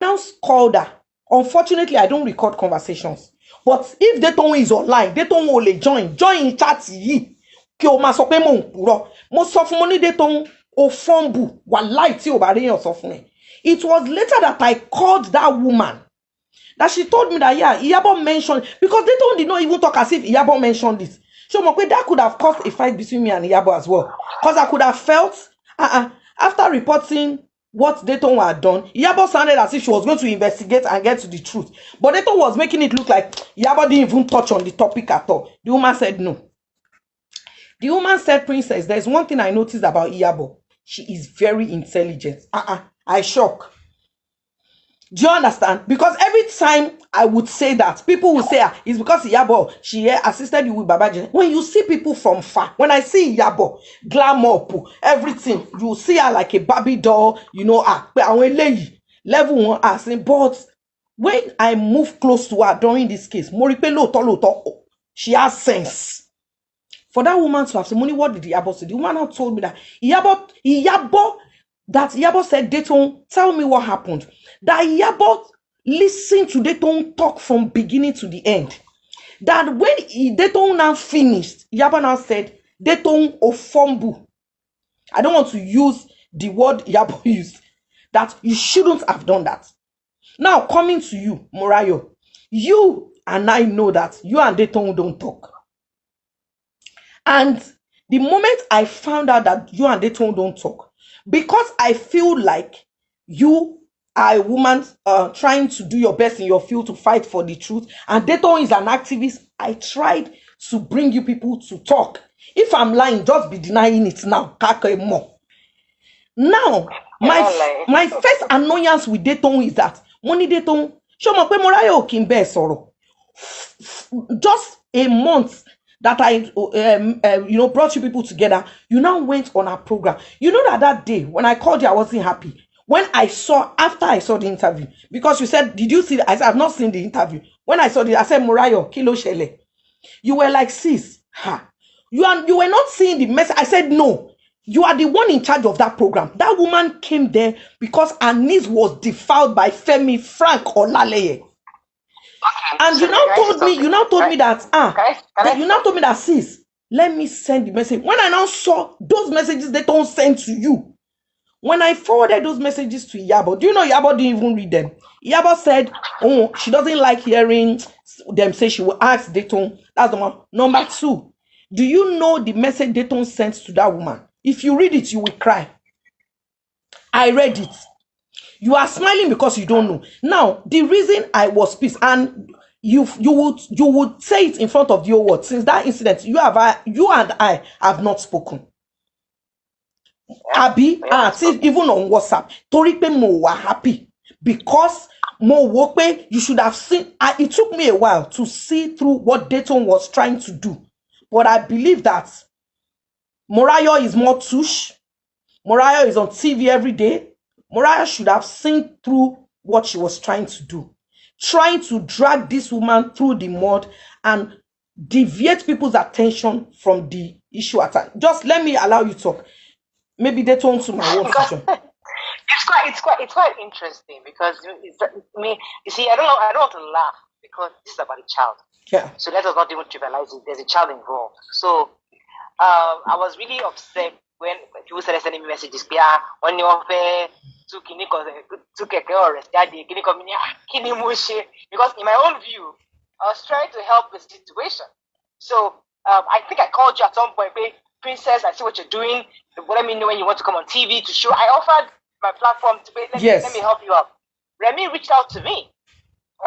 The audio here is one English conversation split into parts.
now called her. Unfortunately, I don't record conversations. But if Adetohun is online, Adetohun will join chat yìí. Kí o máa sọ pé mò ń purọ́. Mo sọ fún mo ní Adetohun o fumble wàláì tí o bá rí èèyàn sọ fún ẹ. It was later that I called that woman that she told me that, yeah, Iyabo mentioned, because Adetohun did not even talk as if Iyabo mentioned it. So that could have caused a fight between me and Iyabo as well. Because I could have felt, after reporting what Adetohun had done, Iyabo sounded as if she was going to investigate and get to the truth. But Adetohun was making it look like Iyabo didn't even touch on the topic at all. The woman said no. The woman said, Princess, there's one thing I noticed about Iyabo. She is very intelligent. I shock. Do you understand? Because every time I would say that, people will say, it's because Iyabo, she assisted you with Babaji. When you see people from far, when I see Iyabo, glamour, everything, you see her like a Barbie doll, level one, but when I move close to her during this case, she has sense. For that woman to have some money, what did Iyabo say? The woman now told me that Iyabo said, Adetohun, tell me what happened. That Iyabo listened to Adetohun talk from beginning to the end. That when Adetohun now finished, Iyabo now said, Adetohun o fumble. I don't want to use the word Iyabo used. That you shouldn't have done that. Now, coming to you, Morayo, you and I know that you and Adetohun don't talk. And the moment I found out that you and Adetohun don't talk, because I feel like you are a woman trying to do your best in your field to fight for the truth, and Adetohun is an activist, I tried to bring you people to talk. If I'm lying, just be denying it now. Now, my first annoyance with Adetohun is that money Adetohun, show me Morayo Kimbe Soro. Just a month that I brought you people together, you now went on our program. You know that day when I called you, I wasn't happy. After I saw the interview, because you said, did you see that? I said, I've not seen the interview. When I saw I said, Morayo, kilo shele. You were like, sis, you were not seeing the message. I said, no, you are the one in charge of that program. That woman came there because her niece was defiled by Femi Frank Olaleye. And you now told me that, sis, let me send the message. When I now saw those messages they don't send to you, when I forwarded those messages to Iyabo, do you know Iyabo didn't even read them? Iyabo said, oh, she doesn't like hearing them say she will ask Adetohun. That's the one. Number two, do you know the message Adetohun sent to that woman? If you read it, you will cry. I read it. You are smiling because you don't know. Now, the reason I was pissed, and you would say it in front of the whole world. Since that incident, you and I have not spoken. Abi, even on WhatsApp, Toripe mo were happy because mo wope you should have seen. It took me a while to see through what Adetohun was trying to do, but I believe that Morayo is more touche. Morayo is on TV every day. Morayo should have seen through what she was trying to do, trying to drag this woman through the mud and deviate people's attention from the issue at hand. Just let me allow you to talk. Maybe they turn to my own question. It's quite interesting because you see, I don't want to laugh because this is about a child. Yeah. So let us not even trivialize it. There's a child involved. So I was really upset when people started sending me messages. Because in my own view, I was trying to help the situation. So I think I called you at some point, Princess, I see what you're doing. Let me know when you want to come on TV to show. I offered my platform to let me help you out. Remy reached out to me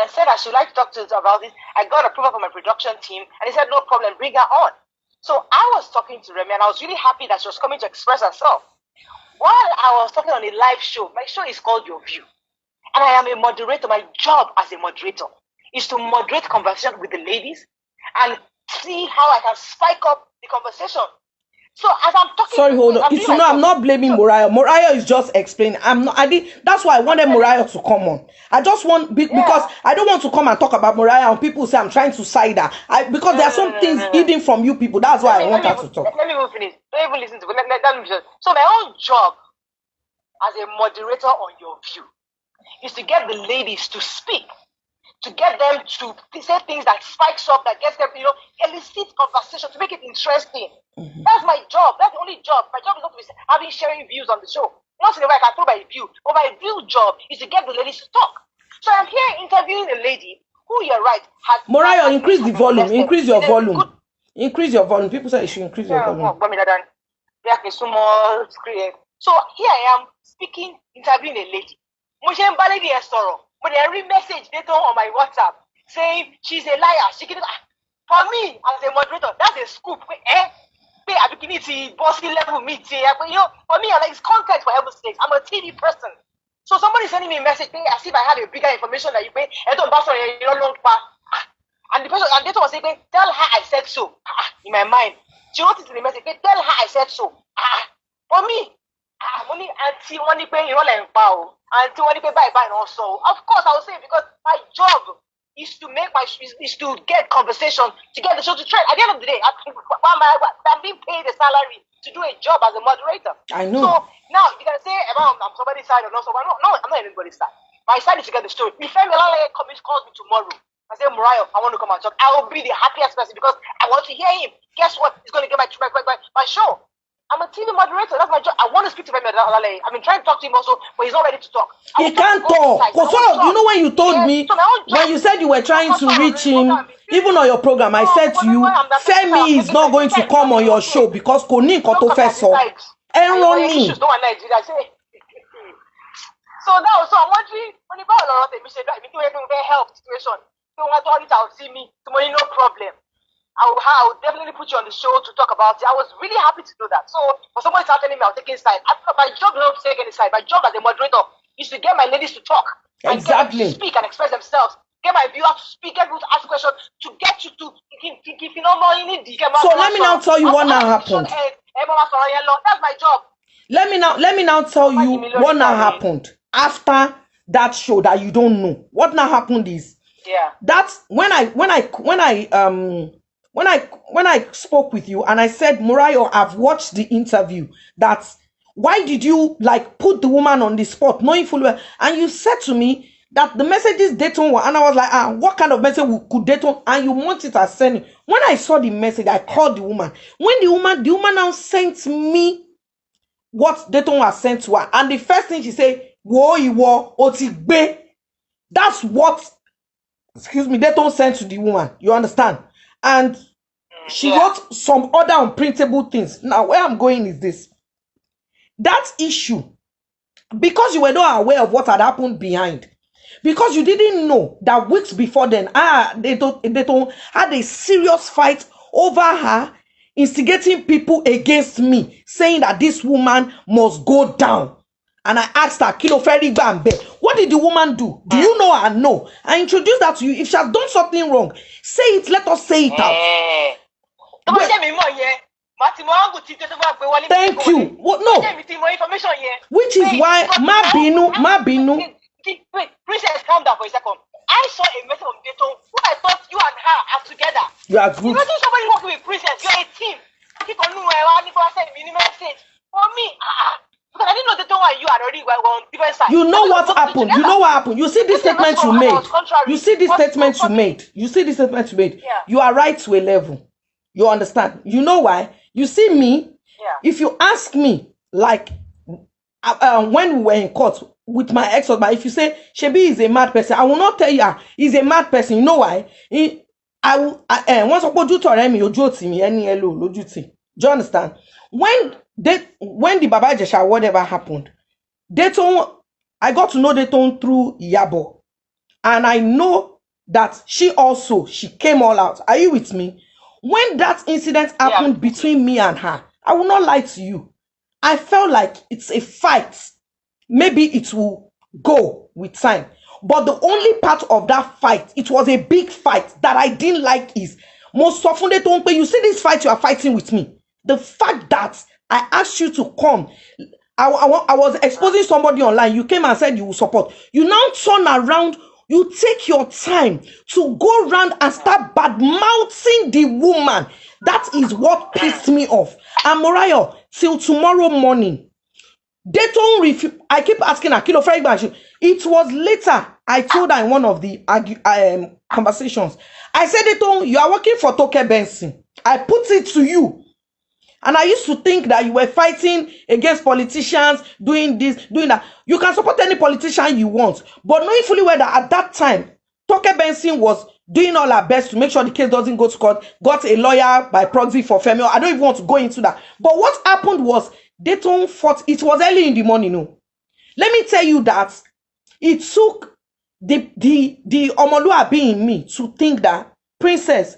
and said I should like to talk to you about this. I got approval from my production team, and he said, no problem, bring her on. So I was talking to Remy, and I was really happy that she was coming to express herself. While I was talking on a live show, my show is called Your View, and I am a moderator. My job as a moderator is to moderate conversation with the ladies and see how I can spike up the conversation. So as I'm talking, sorry, hold on. I'm not blaming Morayo. Morayo is just explaining. That's why I wanted Morayo to come on. I just want because I don't want to come and talk about Morayo and people say I'm trying to side her. Because there are some things hidden from you people. That's why I want her to talk. Let me finish. Don't even listen to me. Let me just. So my own job as a moderator on Your View is to get the ladies to speak, to get them to say things that spikes up, that gets them, elicit conversation, to make it interesting. That's my job. That's the only job. My job is not to be having sharing views on the show. Once in a while, I can throw my view. But my real job is to get the ladies to talk. So I'm here interviewing a lady who, you're right, has... Morayo, increase the volume. Increase your volume. Increase your volume. People say you should increase your volume. So here I am speaking, interviewing a lady. But I read message later on my WhatsApp saying she's a liar. For me, as a moderator, that's a scoop. Bossy level meet. For me, it's content, for heaven's sake. I'm a TV person. So somebody sending me a message, as if I had a bigger information that you pay. And the person and later was saying, tell her I said so. In my mind, she wrote it in the message. Tell her I said so. For me, money auntie money pay auntie money pay buy and also. Of course, I will say, because my job is to get conversation, to get the show to trend. At the end of the day, I'm being paid a salary to do a job as a moderator. I know. So now you can say about I'm somebody's side or not. So no, I'm not anybody's side. My side is to get the story. If Femilala calls me tomorrow and say, Morayo, I want to come and talk, I will be the happiest person because I want to hear him. Guess what? He's going to get my show. I'm a TV moderator. That's my job. I want to speak to him. I've been trying to talk to him also, but he's not ready to talk. He can't talk. You know when you told me, when you said you were trying to reach him, even on your program, I said to you, Femi is not going to come on your show because Koni Koto Feso. Eroni. So now, I'm wondering, when you buy a lot of things, if you have help situation, you want to see me, tomorrow, no problem. I will definitely put you on the show to talk about it. I was really happy to do that. So for somebody to telling me I'll take his side, my job is not to take any side. My job as a moderator is to get my ladies to talk. And get them to speak and express themselves. Get my viewers to speak, get people to ask questions, to get you to if you know more, you need. So let me now tell you what now happened. That's my job. Let me now tell you what now happened after that show that you don't know. What now happened is that's when I spoke with you and I said, Morayo, I've watched the interview. That's why did you put the woman on the spot, knowing fully well? And you said to me that the messages Adetohun were, and I was like, what kind of message could Adetohun? And you want it as sending. When I saw the message, I called the woman. When the woman now sent me what Adetohun was sent to her, and the first thing she said, wo iwo otigbe. That's what, Adetohun sent to the woman. You understand? And she wrote some other unprintable things. Now, where I'm going is this. That issue, because you were not aware of what had happened behind, because you didn't know that weeks before then, Adetohun had a serious fight over her, instigating people against me, saying that this woman must go down. And I asked her, Kilo Ferry Bambe, what did the woman do? Do you know her? No. I introduced that to you. If she has done something wrong, say it. Let us say it out. Thank you. No. Which is why Mabinu. Princess, calm down for a second. I saw a message from Adetohun who I thought you and her are together. You are good. Imagine somebody working with Princess. You're a team. For me, because I didn't know Adetohun and you are already on different sides. You know what happened. You know what happened. You see this statement you made. You see this statement you made. You see this statement you made. You are right to a level. You understand? You know why? You see me. If you ask me, when we were in court with my ex-husband, if you say Shebi is a mad person, I will not tell you he's a mad person. You know why? Once upon you told me, do you understand? When the Baba Jesha whatever happened, I got to know Adetohun through Yabo, and I know that she came all out. Are you with me? When that incident happened between me and her, I will not lie to you. I felt like it's a fight. Maybe it will go with time. But the only part of that fight, it was a big fight that I didn't like is, most often they don't pay. You see this fight you are fighting with me. The fact that I asked you to come, I was exposing somebody online. You came and said you will support. You now turn around. You take your time to go around and start bad-mouthing the woman. That is what pissed me off. And Morayo, till tomorrow morning, Dayton I keep asking her, Kilo Ferry. It was later I told her in one of the conversations. I said, Dayton, you are working for Toke Benson. I put it to you. And I used to think that you were fighting against politicians, doing this, doing that. You can support any politician you want. But knowing fully well that at that time, Toke Benson was doing all her best to make sure the case doesn't go to court, got a lawyer by proxy for Femi. I don't even want to go into that. But what happened was, Dayton fought. It was early in the morning. No. Let me tell you that it took the Omoluabi in me to think that princess,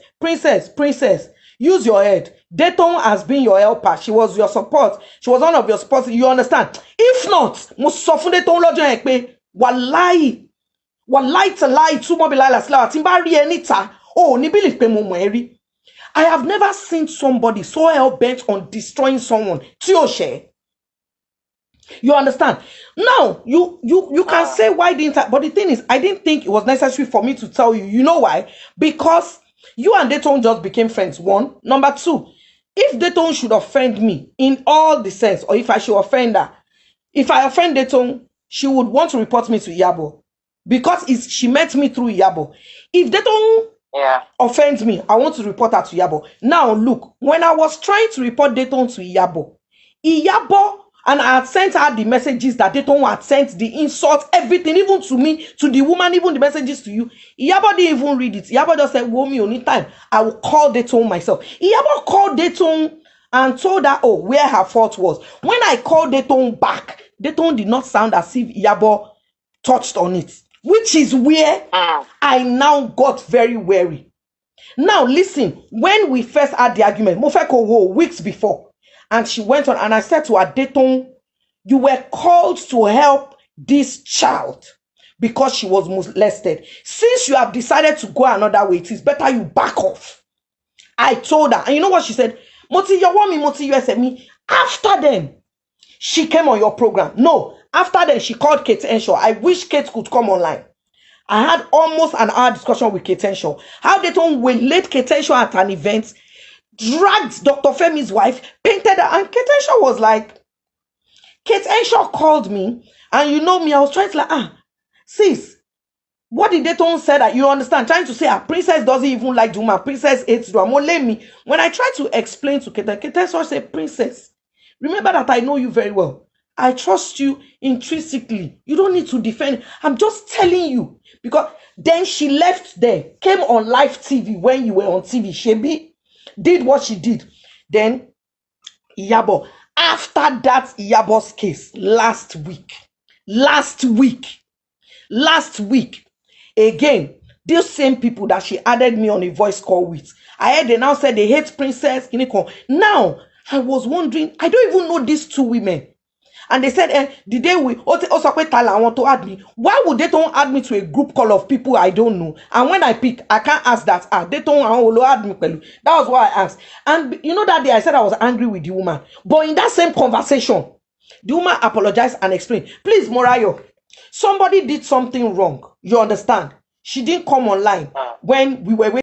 use your head. Dayton has been your helper. She was your support. She was one of your supports. You understand? If not, most soften Dayton lojo ekpe wallahi to lie to mobile slawa timba ri enita oh ni believe pe mo mo eri. I have never seen somebody so hell-bent on destroying someone. Tioshe. You understand? Now, you can say why didn't I? But the thing is, I didn't think it was necessary for me to tell you. You know why? Because you and Dayton just became friends. One. Number two, if Dayton should offend me in all the sense, or if I should offend her, if I offend Dayton, she would want to report me to Iyabo. Because she met me through Iyabo. If Dayton offends me, I want to report her to Iyabo. Now, look, when I was trying to report Dayton to Iyabo, and I had sent her the messages that Dayton had sent, the insults, everything, even to me, to the woman, even the messages to you. Iyabo didn't even read it. Iyabo just said, "Womi, only time I will call Dayton myself." Iyabo called Dayton and told her, oh, where her fault was. When I called Dayton back, Dayton did not sound as if Iyabo touched on it, which is where I now got very wary. Now, listen, when we first had the argument, Mofeko weeks before, and she went on, and I said to her, Dayton, you were called to help this child because she was molested. Since you have decided to go another way, it is better you back off. I told her, and you know what she said? Moti, you want me, Moti, you said me. After then, she came on your program. No, after then, she called Kate Henshaw. I wish Kate could come online. I had almost an hour discussion with Kate Henshaw. How Dayton waylaid Kate Henshaw at an event, dragged Dr. Femi's wife, painted her, and Kate Henshaw was like, Kate Henshaw called me, and you know me, I was trying to like, sis, what did Dayton say that you understand? Trying to say a princess doesn't even like the woman, princess hates the woman. Let me. When I tried to explain to Kate Henshaw said, princess, remember that I know you very well. I trust you intrinsically. You don't need to defend. I'm just telling you. Because then she left there, came on live TV when you were on TV. Shebi did what she did. Then Iyabo. After that Iyabo's case, last week, again, these same people that she added me on a voice call with, I heard they now said they hate princess. Now, I was wondering, I don't even know these two women. And they said, the day we also want to add me. Why would they don't add me to a group call of people I don't know? And when I pick, I can't ask that. They don't add me. That was why I asked. And you know that day I said I was angry with the woman. But in that same conversation, the woman apologized and explained, please, Morayo, somebody did something wrong. You understand? She didn't come online when we were waiting.